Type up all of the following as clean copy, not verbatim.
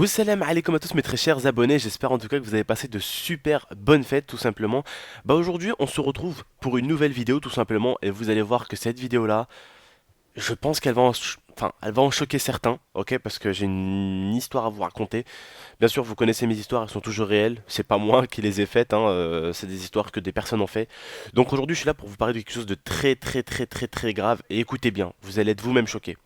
Salam alaikum à tous mes très chers abonnés, j'espère en tout cas que vous avez passé de super bonnes fêtes tout simplement. Aujourd'hui on se retrouve pour une nouvelle vidéo tout simplement et vous allez voir que cette vidéo là, je pense qu'elle va elle va en choquer certains, ok, parce que j'ai une histoire à vous raconter. Bien sûr vous connaissez mes histoires, elles sont toujours réelles, c'est pas moi qui les ai faites, c'est des histoires que des personnes ont fait. Donc aujourd'hui je suis là pour vous parler de quelque chose de très grave et écoutez bien, vous allez être vous-même choqués.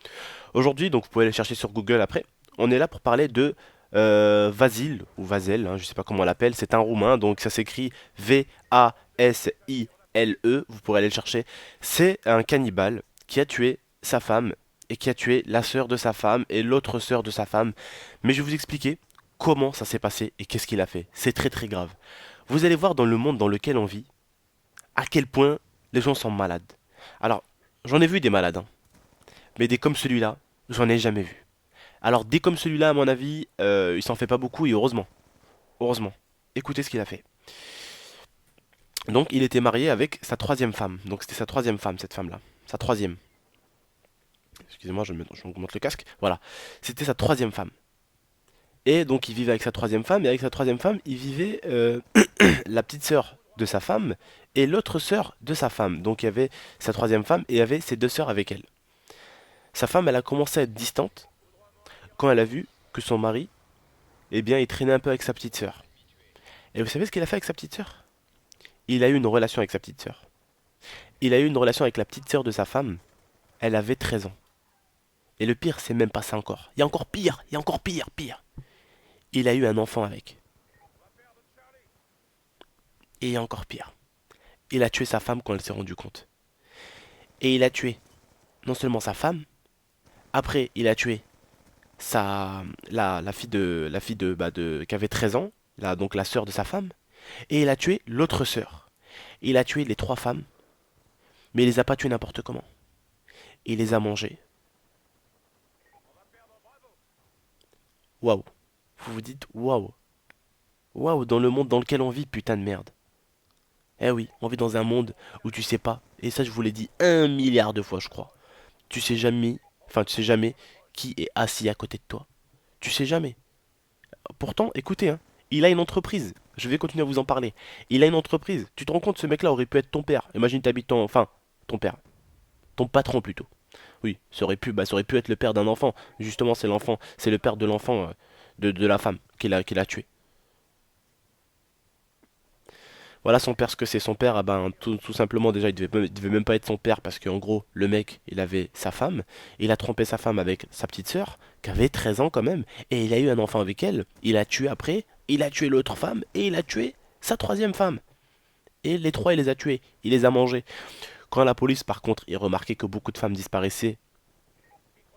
Aujourd'hui, donc vous pouvez aller chercher sur Google après, on est là pour parler de Vasil, ou Vazel, je ne sais pas comment on l'appelle, c'est un roumain, donc ça s'écrit Vasile, vous pourrez aller le chercher. C'est un cannibale qui a tué sa femme et qui a tué la sœur de sa femme et l'autre sœur de sa femme. Mais je vais vous expliquer comment ça s'est passé et qu'est-ce qu'il a fait. C'est très grave. Vous allez voir dans le monde dans lequel on vit, à quel point les gens sont malades. Alors, j'en ai vu des malades, mais des comme celui-là, j'en ai jamais vu. Alors, des comme celui-là, à mon avis, il s'en fait pas beaucoup et heureusement. Heureusement. Écoutez ce qu'il a fait. Donc, il était marié avec sa troisième femme. Donc, c'était sa troisième femme, cette femme-là. Sa troisième. Excusez-moi, je me montre le casque. Voilà. C'était sa troisième femme. Et donc, il vivait avec sa troisième femme. Et avec sa troisième femme, il vivait la petite sœur de sa femme et l'autre sœur de sa femme. Donc, il y avait sa troisième femme et il y avait ses deux sœurs avec elle. Sa femme, elle a commencé à être distante quand elle a vu que son mari, eh bien, il traînait un peu avec sa petite sœur. Et vous savez ce qu'il a fait avec sa petite sœur? Il a eu une relation avec sa petite sœur. Il a eu une relation avec la petite sœur de sa femme. Elle avait 13 ans. Et le pire, c'est même pas ça encore. Il y a encore pire, il y a encore pire. Il a eu un enfant avec. Et il y a encore pire. Il a tué sa femme quand elle s'est rendue compte. Et il a tué non seulement sa femme, après il a tué la fille qui avait 13 ans, donc la sœur de sa femme, et il a tué l'autre sœur. Il a tué les trois femmes, mais il les a pas tuées n'importe comment. Il les a mangées. Waouh. Vous vous dites waouh. Waouh, dans le monde dans lequel on vit, putain de merde. Eh oui, on vit dans un monde où tu sais pas, et ça je vous l'ai dit 1 milliard de fois je crois. Tu sais jamais qui est assis à côté de toi. Tu sais jamais. Pourtant, écoutez, il a une entreprise. Je vais continuer à vous en parler. Il a une entreprise. Tu te rends compte, ce mec-là aurait pu être ton père. Imagine t'habites ton père. Ton patron plutôt. Oui, ça aurait pu être le père d'un enfant. Justement, c'est l'enfant, c'est le père de l'enfant de la femme qu'il a tué. Voilà son père, ce que c'est son père. Ah ben, tout simplement, déjà, il devait même pas être son père parce qu'en gros, le mec, il avait sa femme. Il a trompé sa femme avec sa petite sœur, qui avait 13 ans quand même. Et il a eu un enfant avec elle. Il a tué après. Il a tué l'autre femme. Et il a tué sa troisième femme. Et les trois, il les a tués. Il les a mangés. Quand la police, par contre, il remarquait que beaucoup de femmes disparaissaient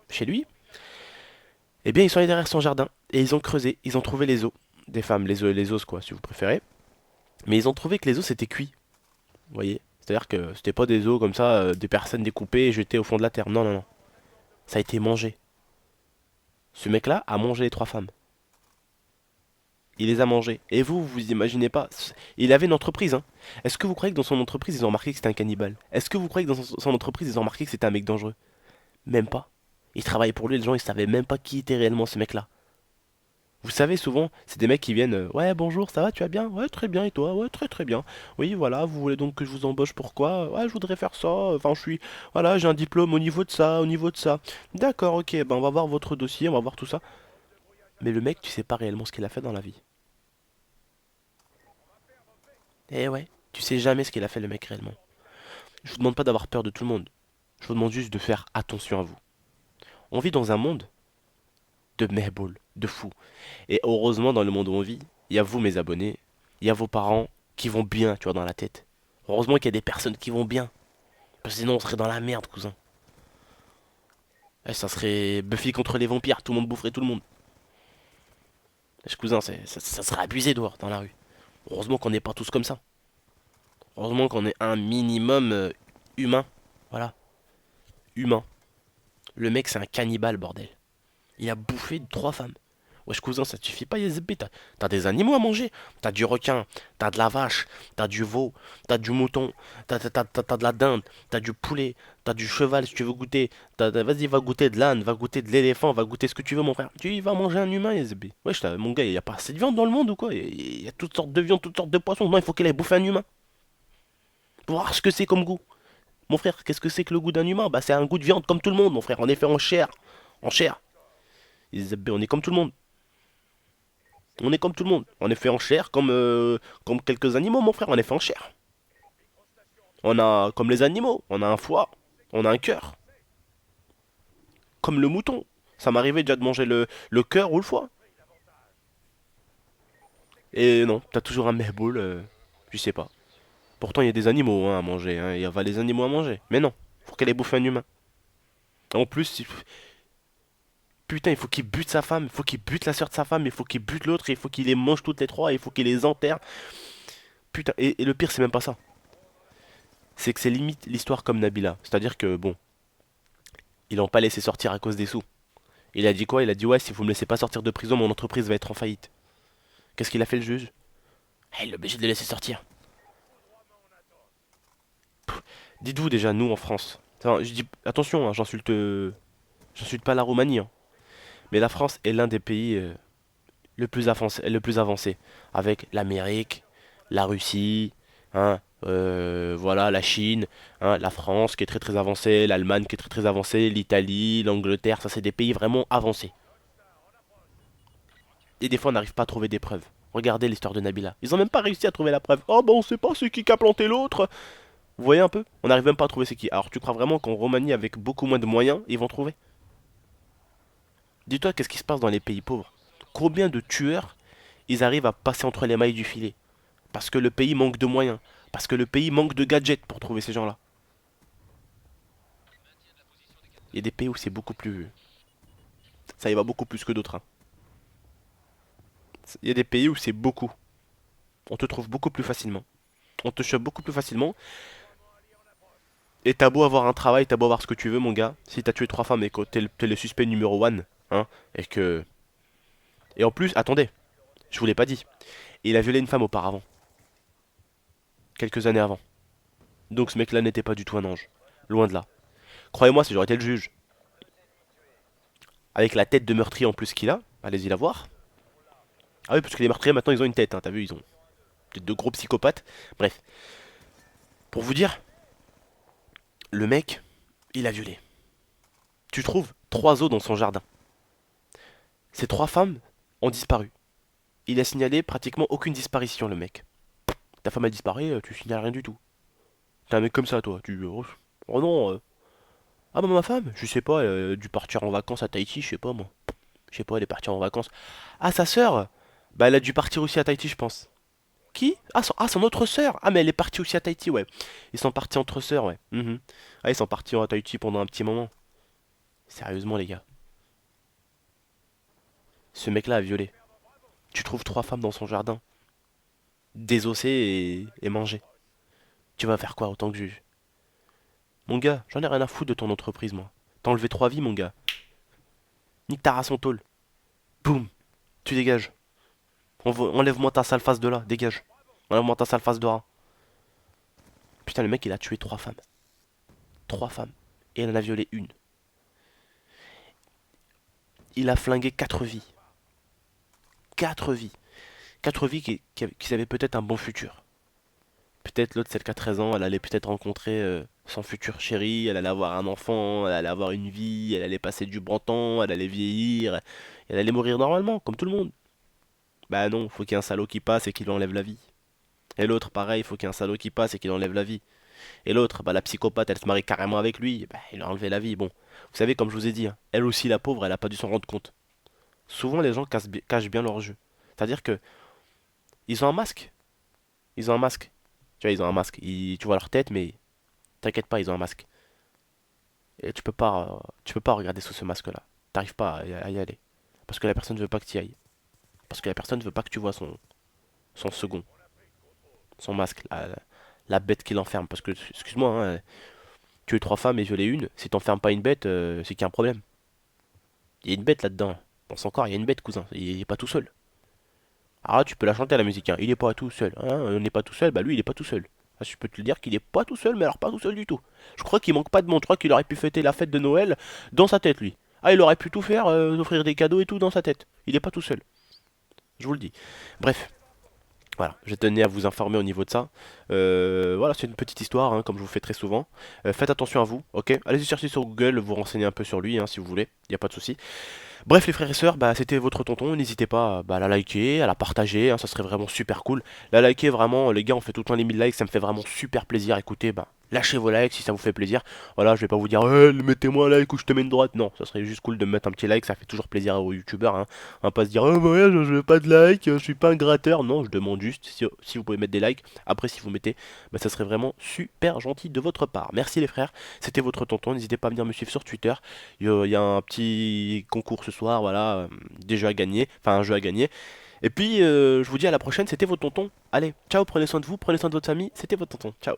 chez lui, eh bien, ils sont allés derrière son jardin. Et ils ont creusé. Ils ont trouvé les os des femmes. Les os, quoi, si vous préférez. Mais ils ont trouvé que les os, c'était cuit. Vous voyez? C'est-à-dire que c'était pas des os comme ça, des personnes découpées et jetées au fond de la terre. Non, non, non. Ça a été mangé. Ce mec-là a mangé les trois femmes. Il les a mangées. Et vous imaginez pas. Il avait une entreprise, hein. Est-ce que vous croyez que dans son entreprise, ils ont remarqué que c'était un cannibale? Est-ce que vous croyez que dans son entreprise, ils ont remarqué que c'était un mec dangereux? Même pas. Il travaillait pour lui, les gens, ils savaient même pas qui était réellement ce mec-là. Vous savez, souvent, c'est des mecs qui viennent, ouais, bonjour, ça va, tu vas bien? Ouais, très bien, et toi? Ouais, très bien. Oui, voilà, vous voulez donc que je vous embauche pourquoi? Ouais, je voudrais faire ça, enfin, voilà, j'ai un diplôme au niveau de ça, au niveau de ça. D'accord, ok, ben on va voir votre dossier, on va voir tout ça. Mais le mec, tu sais pas réellement ce qu'il a fait dans la vie. Eh ouais, tu sais jamais ce qu'il a fait le mec réellement. Je vous demande pas d'avoir peur de tout le monde. Je vous demande juste de faire attention à vous. On vit dans un monde de mehboul, de fous. Et heureusement, dans le monde où on vit, il y a vous, mes abonnés, il y a vos parents qui vont bien, tu vois, dans la tête. Heureusement qu'il y a des personnes qui vont bien. Parce que sinon, on serait dans la merde, cousin. Ça serait Buffy contre les vampires, tout le monde boufferait tout le monde. Cousin, ça serait abusé dehors, dans la rue. Heureusement qu'on n'est pas tous comme ça. Heureusement qu'on est un minimum humain. Voilà, humain. Le mec, c'est un cannibale, bordel. Il a bouffé trois femmes. Wesh cousin, ça te suffit pas Yezbi, t'as des animaux à manger. T'as du requin, t'as de la vache, t'as du veau, t'as du mouton, t'as de la dinde, t'as du poulet, t'as du cheval si tu veux goûter. Vas-y, va goûter de l'âne, va goûter de l'éléphant, va goûter ce que tu veux mon frère. Tu vas manger un humain Yezbi. Wesh mon gars, y a pas assez de viande dans le monde ou quoi? Y a toutes sortes de viande, toutes sortes de poissons. Non, il faut qu'il aille bouffer un humain. Pour voir ce que c'est comme goût. Mon frère, qu'est-ce que c'est que le goût d'un humain? Bah c'est un goût de viande comme tout le monde mon frère. On est fait en chair. En chair. Yezbi, on est comme tout le monde. On est comme tout le monde. On est fait en chair comme quelques animaux, mon frère. On est fait en chair. On a, comme les animaux, on a un foie, on a un cœur. Comme le mouton. Ça m'arrivait déjà de manger le cœur ou le foie. Et non, t'as toujours un mehboul, je sais pas. Pourtant, il y a des animaux hein, à manger. Hein. Il y a les animaux à manger. Mais non, faut qu'elle ait bouffé un humain. En plus, putain, il faut qu'il bute sa femme, il faut qu'il bute la soeur de sa femme, il faut qu'il bute l'autre, il faut qu'il les mange toutes les trois, il faut qu'il les enterre. Putain, et le pire, c'est même pas ça. C'est que c'est limite l'histoire comme Nabila. C'est-à-dire que, bon, ils l'ont pas laissé sortir à cause des sous. Il a dit quoi? Il a dit ouais, si vous me laissez pas sortir de prison, mon entreprise va être en faillite. Qu'est-ce qu'il a fait le juge? Ah, il est obligé de le laisser sortir. Dites-vous déjà, nous en France. Enfin, je dis attention, hein, j'insulte pas la Roumanie, hein. Mais la France est l'un des pays le plus avancé, avec l'Amérique, la Russie, hein, voilà, la Chine, hein, la France qui est très très avancée, l'Allemagne qui est très très avancée, l'Italie, l'Angleterre, ça c'est des pays vraiment avancés. Et des fois, on n'arrive pas à trouver des preuves. Regardez l'histoire de Nabila. Ils ont même pas réussi à trouver la preuve. Oh, bah on sait pas c'est qui a planté l'autre. Vous voyez un peu? On n'arrive même pas à trouver c'est qui. Alors, tu crois vraiment qu'en Roumanie, avec beaucoup moins de moyens, ils vont trouver? Dis-toi, qu'est-ce qui se passe dans les pays pauvres? Combien de tueurs ils arrivent à passer entre les mailles du filet? Parce que le pays manque de moyens. Parce que le pays manque de gadgets pour trouver ces gens-là. Il y a des pays où c'est beaucoup plus. Ça y va beaucoup plus que d'autres, hein. Il y a des pays où c'est beaucoup. On te trouve beaucoup plus facilement. On te chope beaucoup plus facilement. Et t'as beau avoir un travail, t'as beau avoir ce que tu veux, mon gars. Si t'as tué trois femmes et que t'es le suspect numéro one, hein, et que. Et en plus, attendez, je vous l'ai pas dit. Il a violé une femme auparavant. Quelques années avant. Donc ce mec-là n'était pas du tout un ange. Loin de là. Croyez-moi, si j'aurais été le juge, avec la tête de meurtrier en plus qu'il a, allez-y la voir. Ah oui, parce que les meurtriers maintenant ils ont une tête, hein, t'as vu, ils ont de gros psychopathes. Bref, pour vous dire, le mec, il a violé. Tu trouves trois os dans son jardin. Ces trois femmes ont disparu. Il a signalé pratiquement aucune disparition, le mec. Ta femme a disparu, tu signales rien du tout. T'es un mec comme ça, toi. Oh non. Ah bah ma femme, je sais pas, elle a dû partir en vacances à Tahiti, je sais pas moi. Je sais pas, elle est partie en vacances. Ah, sa sœur? Bah elle a dû partir aussi à Tahiti, je pense. Qui? Son autre sœur. Ah mais elle est partie aussi à Tahiti, ouais. Ils sont partis entre sœurs, ouais. Mhm. Ah, ils sont partis à Tahiti pendant un petit moment. Sérieusement, les gars. Ce mec-là a violé. Tu trouves trois femmes dans son jardin, désossées et mangées. Tu vas faire quoi autant que juge? Mon gars, j'en ai rien à foutre de ton entreprise, moi. T'as enlevé trois vies, mon gars. Nique ta race en tôle. Boum. Tu dégages. Enlève-moi ta sale face de là. Dégage. Enlève-moi ta sale face de rat. Putain, le mec, il a tué trois femmes. Trois femmes. Et il en a violé une. Il a flingué quatre vies. Quatre vies. Quatre vies qui avaient peut-être un bon futur. Peut-être l'autre, celle qui a 13 ans, elle allait peut-être rencontrer son futur chéri, elle allait avoir un enfant, elle allait avoir une vie, elle allait passer du bon temps, elle allait vieillir, elle allait mourir normalement, comme tout le monde. Bah non, faut qu'il y ait un salaud qui passe et qui lui enlève la vie. Et l'autre, pareil, faut qu'il y ait un salaud qui passe et qui lui enlève la vie. Et l'autre, bah la psychopathe, elle se marie carrément avec lui, bah il a enlevé la vie. Bon, vous savez, comme je vous ai dit, hein, elle aussi, la pauvre, elle a pas dû s'en rendre compte. Souvent, les gens cachent bien leur jeu. C'est-à-dire que ils ont un masque. Ils ont un masque. Tu vois, ils ont un masque. Tu vois leur tête, mais t'inquiète pas, ils ont un masque. Et tu peux pas regarder sous ce masque-là. T'arrives pas à y aller. Parce que la personne ne veut pas que tu y ailles. Parce que la personne ne veut pas que tu vois son second, son masque, la bête qui l'enferme. Parce que, excuse-moi, hein, tuer trois femmes et violer une, si t'enfermes pas une bête, c'est qu'il y a un problème. Il y a une bête là-dedans. Dans son corps, il y a une bête, cousin. Il est pas tout seul. Ah, tu peux la chanter la musique, hein. Il est pas tout seul. Hein. On n'est pas tout seul, bah lui, il est pas tout seul. Ah, je peux te le dire qu'il est pas tout seul, mais alors pas tout seul du tout. Je crois qu'il manque pas de monde. Je crois qu'il aurait pu fêter la fête de Noël dans sa tête, lui. Ah, il aurait pu tout faire, offrir des cadeaux et tout dans sa tête. Il est pas tout seul. Je vous le dis. Bref, voilà, je tenais à vous informer au niveau de ça. Voilà, c'est une petite histoire, hein, comme je vous fais très souvent. Faites attention à vous, ok? Allez-y chercher sur Google, vous renseigner un peu sur lui, hein, si vous voulez. Il n'y a pas de souci. Bref, les frères et sœurs, bah, c'était votre tonton. N'hésitez pas bah, à la liker, à la partager, hein, ça serait vraiment super cool. La liker, vraiment, les gars, on fait tout le temps les 1000 likes, ça me fait vraiment super plaisir. Écoutez, bah, lâchez vos likes si ça vous fait plaisir. Voilà, je vais pas vous dire, mettez-moi un like ou je te mets une droite. Non, ça serait juste cool de me mettre un petit like, ça fait toujours plaisir aux youtubeurs. Hein. On va pas se dire, oh, bah ouais, je veux pas de like, je suis pas un gratteur. Non, je demande juste si vous pouvez mettre des likes. Après, si vous mettez, bah, ça serait vraiment super gentil de votre part. Merci les frères, c'était votre tonton. N'hésitez pas à venir me suivre sur Twitter. Il y a un petit concours ce soir, voilà, des jeux à gagner, enfin un jeu à gagner. Et puis, je vous dis à la prochaine, c'était votre tonton. Allez, ciao, prenez soin de vous, prenez soin de votre famille, c'était votre tonton. Ciao.